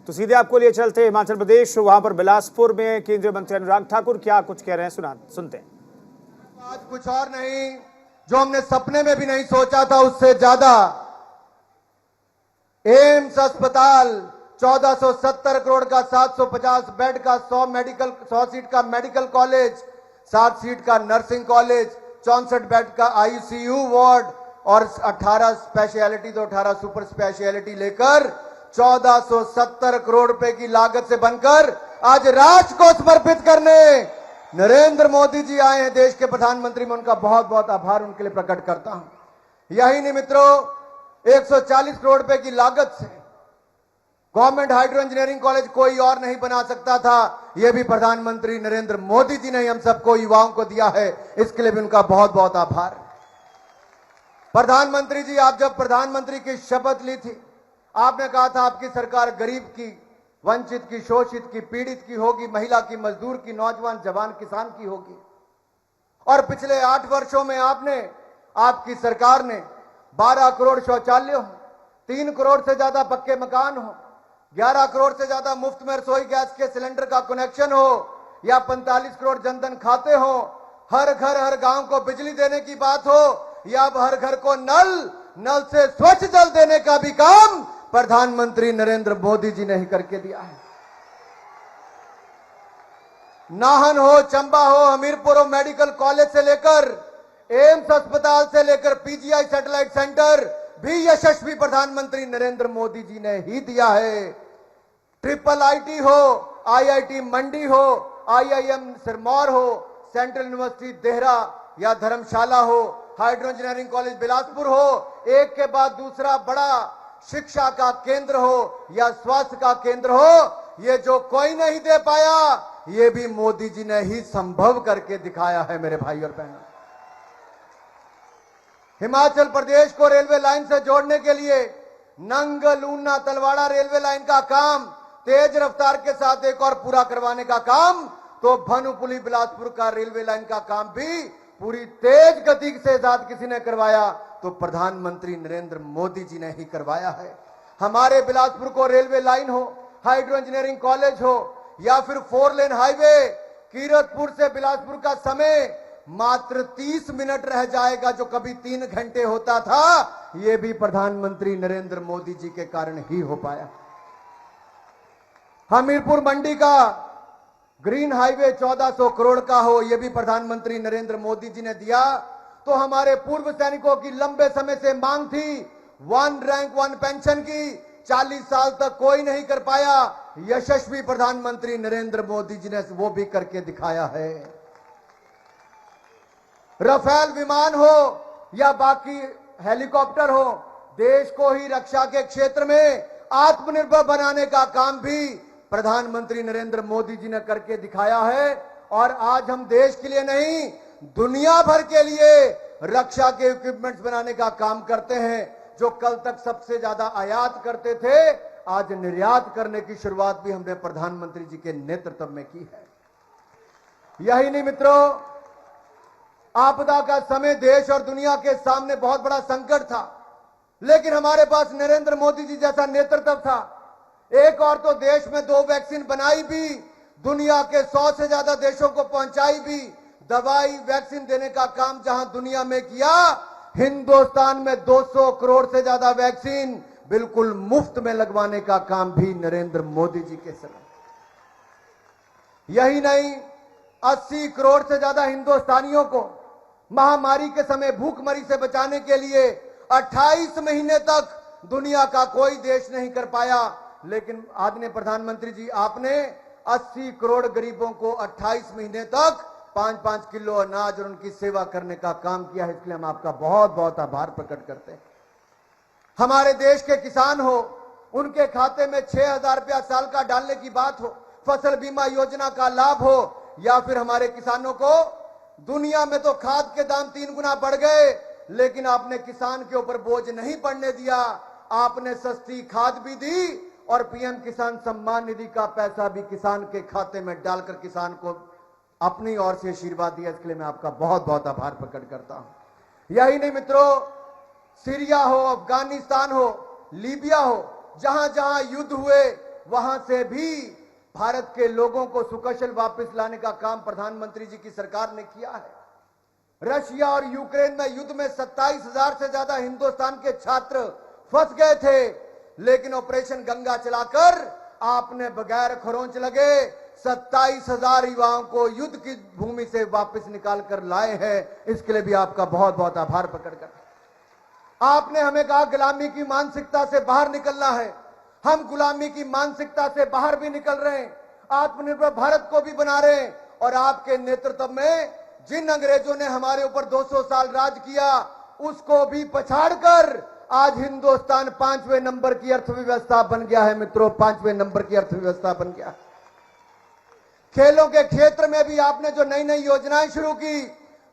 तो सीधे आपको लिए चलते हिमाचल प्रदेश, वहां पर बिलासपुर में केंद्रीय मंत्री अनुराग ठाकुर क्या कुछ कह रहे हैं, सुनते हैं। आज कुछ और नहीं, जो हमने सपने में भी नहीं सोचा था उससे ज्यादा। एम्स अस्पताल 1470 करोड़ का, 750 बेड का, 100 सीट का मेडिकल कॉलेज, 60 सीट का नर्सिंग कॉलेज, 64 बेड का आईसीयू वार्ड और 18 स्पेशलिटी तो 18 सुपर स्पेशलिटी लेकर 1470 करोड़ रुपए की लागत से बनकर आज राष्ट्र को समर्पित करने नरेंद्र मोदी जी आए हैं, देश के प्रधानमंत्री। मैं उनका बहुत बहुत आभार उनके लिए प्रकट करता हूं। यही नहीं मित्रों, 140 करोड़ रुपए की लागत से गवर्नमेंट हाइड्रो इंजीनियरिंग कॉलेज कोई और नहीं बना सकता था, यह भी प्रधानमंत्री नरेंद्र मोदी जी ने हम सबको युवाओं को दिया है, इसके लिए भी उनका बहुत बहुत आभार। प्रधानमंत्री जी, आप जब प्रधानमंत्री की शपथ ली थी, आपने कहा था आपकी सरकार गरीब की, वंचित की, शोषित की, पीड़ित की होगी, महिला की, मजदूर की, नौजवान, जवान, किसान की होगी। और पिछले 8 वर्षों में आपकी सरकार ने 12 करोड़ शौचालय हो, 3 करोड़ से ज्यादा पक्के मकान हो, 11 करोड़ से ज्यादा मुफ्त में रसोई गैस के सिलेंडर का कनेक्शन हो, या 45 करोड़ जनधन खाते हो, हर घर हर गांव को बिजली देने की बात हो, या अब हर घर को नल से स्वच्छ जल देने का भी काम प्रधानमंत्री नरेंद्र मोदी जी ने ही करके दिया है। नाहन हो, चंबा हो, हमीरपुर हो, मेडिकल कॉलेज से लेकर एम्स अस्पताल से लेकर पीजीआई सैटेलाइट सेंटर भी यशस्वी प्रधानमंत्री नरेंद्र मोदी जी ने ही दिया है। ट्रिपल आईटी हो, आईआईटी मंडी हो, आईआईएम सिरमौर हो, सेंट्रल यूनिवर्सिटी देहरा या धर्मशाला हो, हाइड्रो इंजीनियरिंग कॉलेज बिलासपुर हो, एक के बाद दूसरा बड़ा शिक्षा का केंद्र हो या स्वास्थ्य का केंद्र हो, ये जो कोई नहीं दे पाया, ये भी मोदी जी ने ही संभव करके दिखाया है मेरे भाई और बहनों। हिमाचल प्रदेश को रेलवे लाइन से जोड़ने के लिए नंगल ऊना तलवाड़ा रेलवे लाइन का काम तेज रफ्तार के साथ एक और पूरा करवाने का काम, तो भानुपुली बिलासपुर का रेलवे लाइन का काम भी पूरी तेज गति के साथ किसी ने करवाया तो प्रधानमंत्री नरेंद्र मोदी जी ने ही करवाया है। हमारे बिलासपुर को रेलवे लाइन हो, हाइड्रो इंजीनियरिंग कॉलेज हो या फिर 4 लेन हाईवे, कीरतपुर से बिलासपुर का समय मात्र 30 मिनट रह जाएगा, जो कभी 3 घंटे होता था, यह भी प्रधानमंत्री नरेंद्र मोदी जी के कारण ही हो पाया। हमीरपुर मंडी का ग्रीन हाईवे 1400 करोड़ का हो, यह भी प्रधानमंत्री नरेंद्र मोदी जी ने दिया। तो हमारे पूर्व सैनिकों की लंबे समय से मांग थी 1 रैंक 1 पेंशन की, 40 साल तक कोई नहीं कर पाया, यशस्वी प्रधानमंत्री नरेंद्र मोदी जी ने वो भी करके दिखाया है। राफेल विमान हो या बाकी हेलीकॉप्टर हो, देश को ही रक्षा के क्षेत्र में आत्मनिर्भर बनाने का काम भी प्रधानमंत्री नरेंद्र मोदी जी ने करके दिखाया है। और आज हम देश के लिए नहीं, दुनिया भर के लिए रक्षा के इक्विपमेंट्स बनाने का काम करते हैं। जो कल तक सबसे ज्यादा आयात करते थे, आज निर्यात करने की शुरुआत भी हमने प्रधानमंत्री जी के नेतृत्व में की है। यही नहीं मित्रों, आपदा का समय देश और दुनिया के सामने बहुत बड़ा संकट था, लेकिन हमारे पास नरेंद्र मोदी जी जैसा नेतृत्व था। एक और तो देश में 2 वैक्सीन बनाई भी, दुनिया के 100 से ज्यादा देशों को पहुंचाई भी, दवाई वैक्सीन देने का काम जहां दुनिया में किया, हिंदुस्तान में 200 करोड़ से ज्यादा वैक्सीन बिल्कुल मुफ्त में लगवाने का काम भी नरेंद्र मोदी जी के समय। यही नहीं, 80 करोड़ से ज्यादा हिंदुस्तानियों को महामारी के समय भूखमरी से बचाने के लिए 28 महीने तक दुनिया का कोई देश नहीं कर पाया, लेकिन आदरणीय प्रधानमंत्री जी, आपने 80 करोड़ गरीबों को 28 महीने तक 5-5 किलो अनाज और उनकी सेवा करने का काम किया है। इसलिए हम आपका बहुत बहुत आभार प्रकट करते हैं। हमारे देश के किसान हो, उनके खाते में 6,000 रुपया साल का डालने की बात हो, फसल बीमा योजना का लाभ हो, या फिर हमारे किसानों को, दुनिया में तो खाद के दाम 3 गुना बढ़ गए, लेकिन आपने किसान के ऊपर बोझ नहीं पड़ने दिया। आपने सस्ती खाद भी दी और पीएम किसान सम्मान निधि का पैसा भी किसान के खाते में डालकर किसान को अपनी ओर से आशीर्वाद दिया। इसके लिए मैं आपका बहुत बहुत आभार प्रकट करता हूं। यही नहीं मित्रों, सीरिया हो, अफगानिस्तान हो, लीबिया हो, जहां जहां युद्ध हुए, वहां से भी भारत के लोगों को सुकशल वापस लाने का काम प्रधानमंत्री जी की सरकार ने किया है। रशिया और यूक्रेन में युद्ध में 27,000 से ज्यादा हिंदुस्तान के छात्र फंस गए थे, लेकिन ऑपरेशन गंगा चलाकर आपने बगैर खरोंच लगे 27,000 युवाओं को युद्ध की भूमि से वापस निकाल कर लाए हैं। इसके लिए भी आपका बहुत बहुत आभार प्रकट करते हैं। आपने हमें कहा गुलामी की मानसिकता से बाहर निकलना है। हम गुलामी की मानसिकता से बाहर भी निकल रहे हैं, आत्मनिर्भर भारत को भी बना रहे हैं। और आपके नेतृत्व में जिन अंग्रेजों ने हमारे ऊपर 200 साल राज किया, उसको भी पछाड़कर आज हिंदुस्तान 5वें नंबर की अर्थव्यवस्था बन गया है। मित्रों, 5वें नंबर की अर्थव्यवस्था बन गया। खेलों के क्षेत्र में भी आपने जो नई नई योजनाएं शुरू की,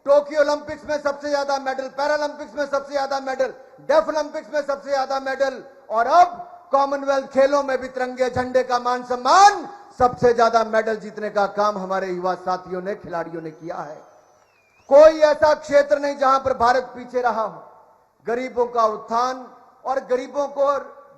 टोक्यो ओलंपिक्स में सबसे ज्यादा मेडल, पैरालंपिक्स में सबसे ज्यादा मेडल, डेफ ओलंपिक्स में सबसे ज्यादा मेडल, और अब कॉमनवेल्थ खेलों में भी तिरंगे झंडे का मान सम्मान, सबसे ज्यादा मेडल जीतने का काम हमारे युवा साथियों ने, खिलाड़ियों ने किया है। कोई ऐसा क्षेत्र नहीं जहां पर भारत पीछे रहा हो। गरीबों का उत्थान और गरीबों को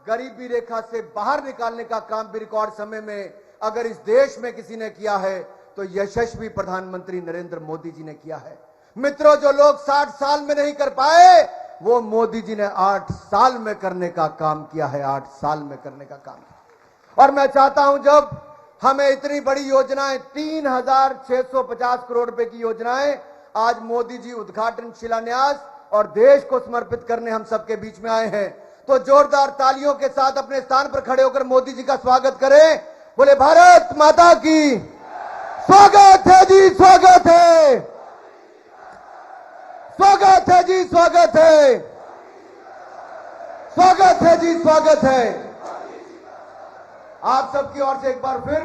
गरीबी रेखा से बाहर निकालने का काम भी रिकॉर्ड समय में अगर इस देश में किसी ने किया है तो यशस्वी प्रधानमंत्री नरेंद्र मोदी जी ने किया है। मित्रों, जो लोग 60 साल में नहीं कर पाए, वो मोदी जी ने 8 साल में करने का काम किया है। 8 साल में करने का काम। और मैं चाहता हूं, जब हमें इतनी बड़ी योजनाएं, 3,650 करोड़ रुपए की योजनाएं आज मोदी जी उद्घाटन, शिलान्यास और देश को समर्पित करने हम सबके बीच में आए हैं, तो जोरदार तालियों के साथ अपने स्थान पर खड़े होकर मोदी जी का स्वागत करें। बोले भारत माता की। स्वागत है जी, स्वागत है, स्वागत है जी, स्वागत है, स्वागत है जी, स्वागत है। आप सबकी ओर से एक बार फिर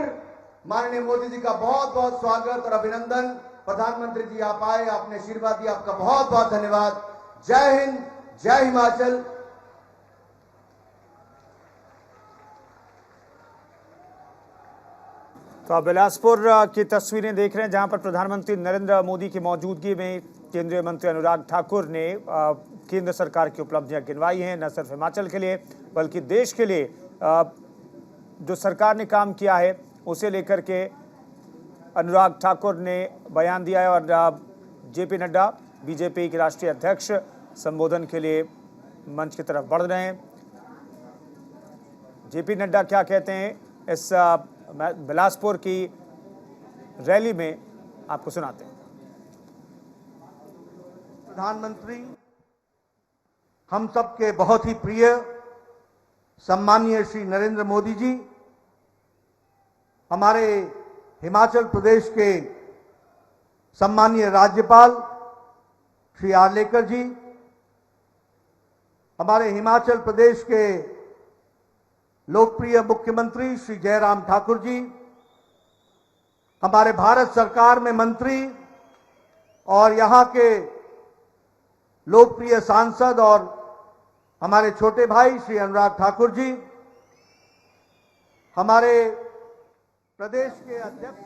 माननीय मोदी जी का बहुत बहुत स्वागत और अभिनंदन। प्रधानमंत्री जी, आप आए, आपने आशीर्वाद दिया, आपका बहुत बहुत धन्यवाद। जय हिंद, जय हिमाचल। तो आप बिलासपुर की तस्वीरें देख रहे हैं, जहां पर प्रधानमंत्री नरेंद्र मोदी की मौजूदगी में केंद्रीय मंत्री अनुराग ठाकुर ने केंद्र सरकार की उपलब्धियां गिनवाई हैं, न सिर्फ हिमाचल के लिए बल्कि देश के लिए जो सरकार ने काम किया है उसे लेकर के अनुराग ठाकुर ने बयान दिया है। और जेपी नड्डा, बीजेपी के राष्ट्रीय अध्यक्ष, संबोधन के लिए मंच की तरफ बढ़ रहे हैं। जेपी नड्डा क्या कहते हैं इस बिलासपुर की रैली में, आपको सुनाते हैं। प्रधानमंत्री, हम सबके बहुत ही प्रिय सम्मानीय श्री नरेंद्र मोदी जी, हमारे हिमाचल प्रदेश के सम्मानीय राज्यपाल श्री आर्लेकर जी, हमारे हिमाचल प्रदेश के लोकप्रिय मुख्यमंत्री श्री जयराम ठाकुर जी, हमारे भारत सरकार में मंत्री और यहाँ के लोकप्रिय सांसद और हमारे छोटे भाई श्री अनुराग ठाकुर जी, हमारे प्रदेश के अध्यक्ष